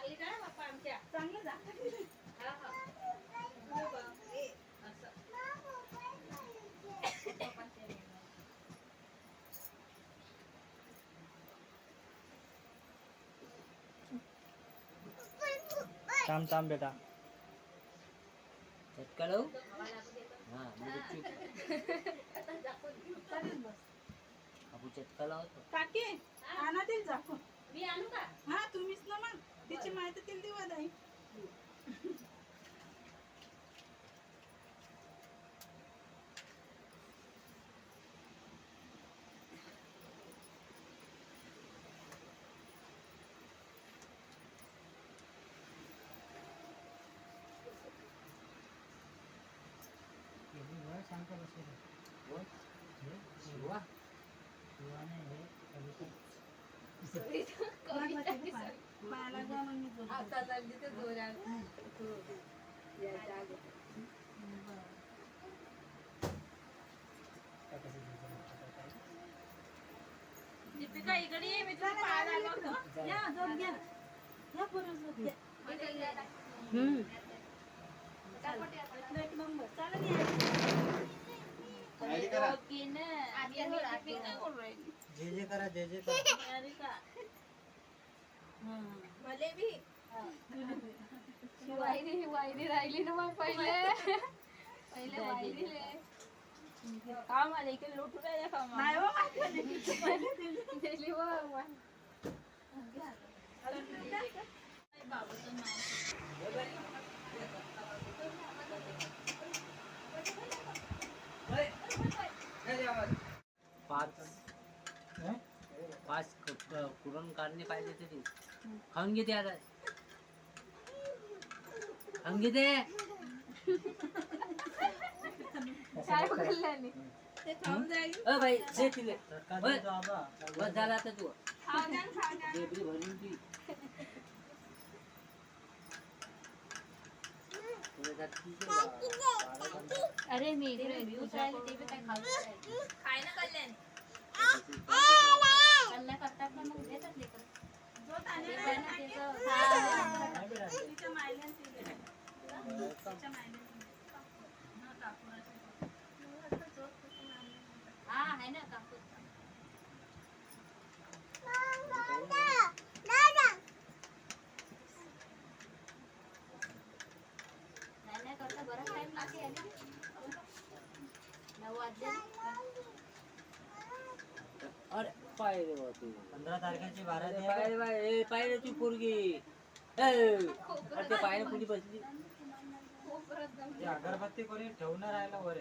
चांगली करा बाप्पा आमच्या चांगलं जा हा हा असं थांब थांब बेटा झटका लावू हा म्हणजे आपण चटका लावतो काकी आणा ते झाकून मी आणू का हा तुम्हीच ना मग तिची माहिती तिला दिवा दाई शांत बसले शिवा मला जा मग मी बोलते. आता लागली ते जोरात दीपिका इकडे ये मी तुला पाहायला आलो होतो या झोप घ्या या पुढे झोप घ्या एक नंबर चालेल या ओके ना आम्ही जे जे करा जे जे करा अरे का भले भी वायरी राहिली ना मग पहिले वायरी काम आले की लोटू राहिल्या काम नाही हो दिली व बाबूचं नाव पाच पाच कुरण काढणे पाहिजे तरी खाऊन घेते आता खाऊन घेते काय बोलल्याने ते खाऊन जाईल अ भाई जे तिले सरकार देतो आबा बस झाला आता तू खाऊ द्या डेबरी भरून ती अरे मी उचलायला ते बी काय खाऊ खाय ना कल्याण कल्ला करतात ना मग देतात लेकर जो ताने ते ना पण टाके. त्याचं नाही बेटा तिच्या मायल्यान ते गेलं. तिच्या मायल्यान ते गेलं. हा, कापूराचं. आता झोप कुठून आणली? हा आहे ना कापूस नाही करता बराच टाइम लागेल 9 वाजले अरे पाय रे बा तू 15 तारखेची 12 ते पाय रे बाय ए पाय रे तू पोरगी अरे ते पाय पुढे बसली ते अगरबत्ती कोणी ठेवून राहिला वर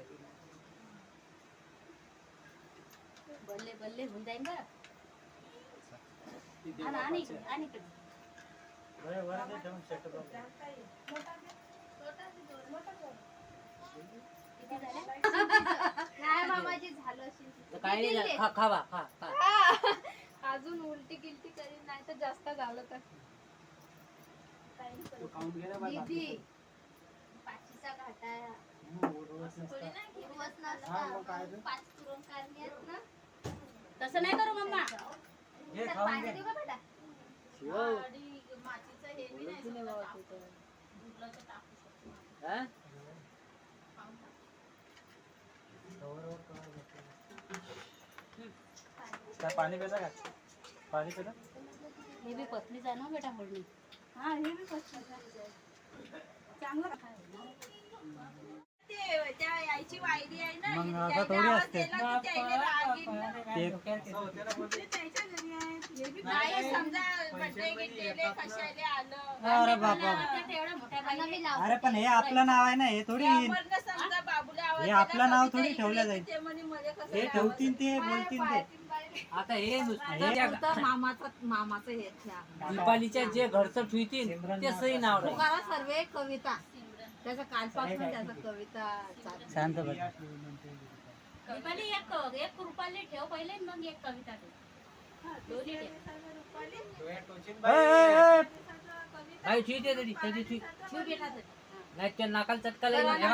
बल्ले बल्ले होऊन जाईन बरं आणि इकडे वर वर ते ठेवून सेट करून जाता येईल. मोठा दे. छोटा दे, दोन. मोठा कर. किती झाले नाही मामाजी झालं असेल तर काय नाही खा खावा खा खा अजून उलटी गिलटी करीन नाही तर जास्त झालं तर तू खाऊन गेला बा दीदी पाचीचा घाटा थोडी ना की दिवस हा, मग काय ते? 5 पुरण कारणी आहेत ना तसं नाही करू मम्मा. हे तर खाऊन पाणी घे देऊ का बेटा शिवा आणि मातीचं हे बी नाही बोलत नाही समजा बाबा टाकू. तू तर. दुधाचं टाकू शकतो. हा? खाऊन टाक. वर कवर घेतलं. काय पाणी पिता का पाणी पिता हे बी पतली जा ना बेटा होळी हा हे बी पचतं. चांगलं ते त्या आईची वायरी आहे ना मग त्याने आता थोडी आवाज असते. दिला की त्याने रागीन ना. ते ते त्याच्या घरी आहे. हे बी नाही समजा बर्थडे गिफ्टले कशाले आलं अरे बाबा एवढ्या मोठ्या बाई अरे पण हे आपलं नाव आहे ना हे थोडी त्यावरनं समजा बाबूला आवाज हे दिला, आपलं नाव कविता थोडी इकडे ठेवलं की जाईल. ते म्हणे मला कसं हे आवाज ठेवतील ते दिला. बोलतील ते आता हे नुसतं मामाचं हे दीपालीच्या जे घरचं ठुईतील ते सही नाव राहील तुकारा सर्वे कविता त्याचा कालपासून त्याचा कविता शांत बस दीपाली एक रुपाली ठेव पहिले मग एक कविता ठेव दोन्ही ठेव काही ठीक आहे तरी तरी ठीक ठेव बेटा तरी. नाही त्या नाकाला चटका लागला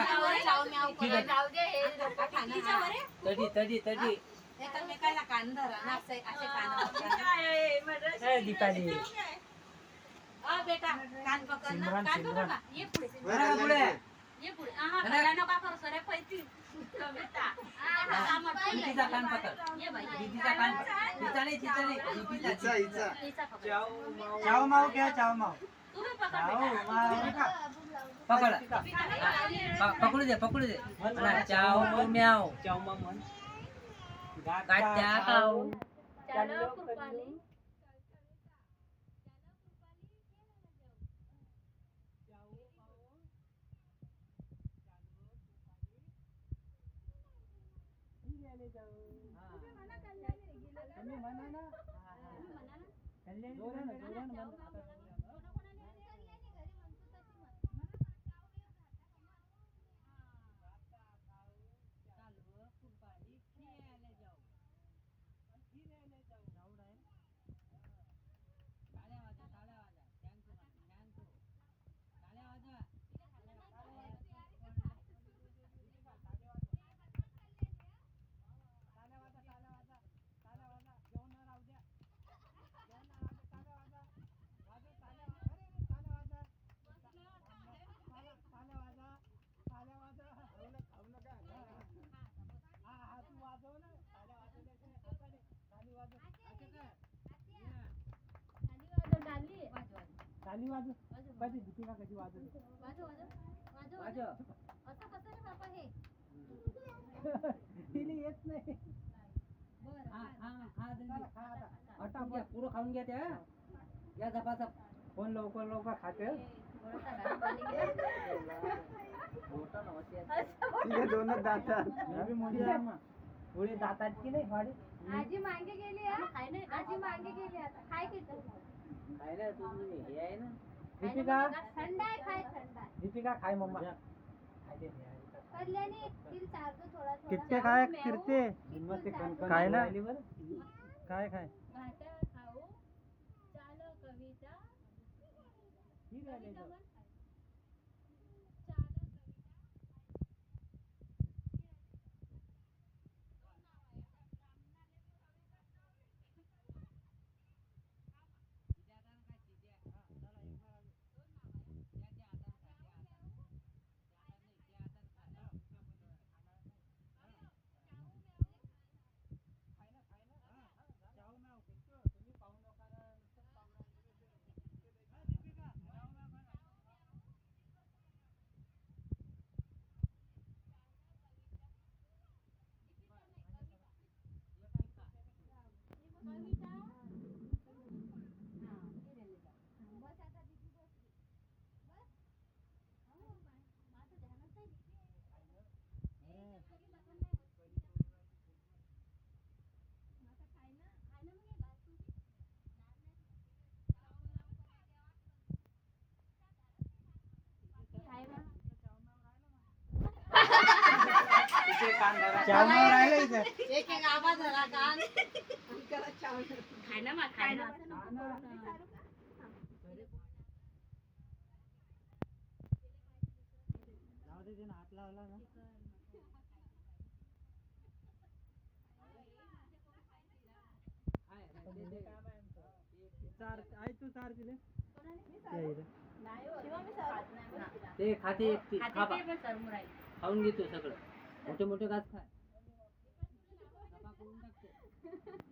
ठीक आहे जाऊ दे हे लोकं खाणार. तडी तडी तडी एकामेकाला कान धरा ना असे कान दीपाली हा बेटा कान पकड ना, सिमरन, कान पकड सिमरन. ना. ये पुढे, बरं, पुढे ये पुढे. पहिला नका करू, सरे पैती. कविता. दीदीचा कान पकड. ये बाई. दीदीचा कान पकड. तिचा नाही, तिचा नाही. दीदीचा. हिचा पकड. चाव माव घ्या चाव माव. तुम्ही पकड चाव बेटा. माव. पकड. दीपिका, पकडू दे, पकडू दे. म्हणा, चाव म्याव. गाठ्या खाऊ. चालो कृपाली तुम्ही म्हणा ना. कल्याणी जोरानं, जोरानं म्हणा. ताली वाजव. कधी दीपिका कधी वाजवते? वाजव. तिला येत नाही. खा जल्दी. खा आता. आटा घ्या, पुरं खाऊन घ्या त्या. या झपाझप. कोण लवकर लवकर खाते? तिला दोनच दातात. नवी मोठी आहे मग. पुढे दातात की नाही वाढे? आजी मागे गेली हा? आजी मागे गेली आता काय घेतो खायला तुम्ही हे आहे ना. दीपिका थंड आहे काय थंड आहे दीपिका खाय मम्मा. कल्याणी तिला चारतो थोडा थोडा किट्टे काय किरते काय ना काय काय भाता खाऊ चालो कविता कविता म्हण. चावणार राहिलं इथं. एक एक आवाज झाला कान. खाय ना मग, खाय ना. जाऊ दे तिनं हात लावला ना. चार आई तू चार दिले. ते खाते एकटी. खा बा. खाते ते पण सरमुराई. खाऊन घेतो सगळं. मोठे मोठे घास खाय. डबा करून टाकते.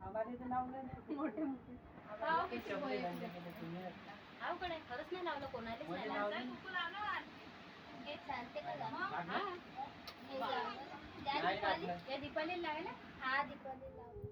आबाडीचं नाव नाही. मोठे मोठे पाव किती बोलायचं? आव कडे खरंच नाही लावलं कोणालाच नाही लावलं. हे चालते का गं? हा. हे जाऊ. त्या दीपाली लावे ना हा दीपाली लाव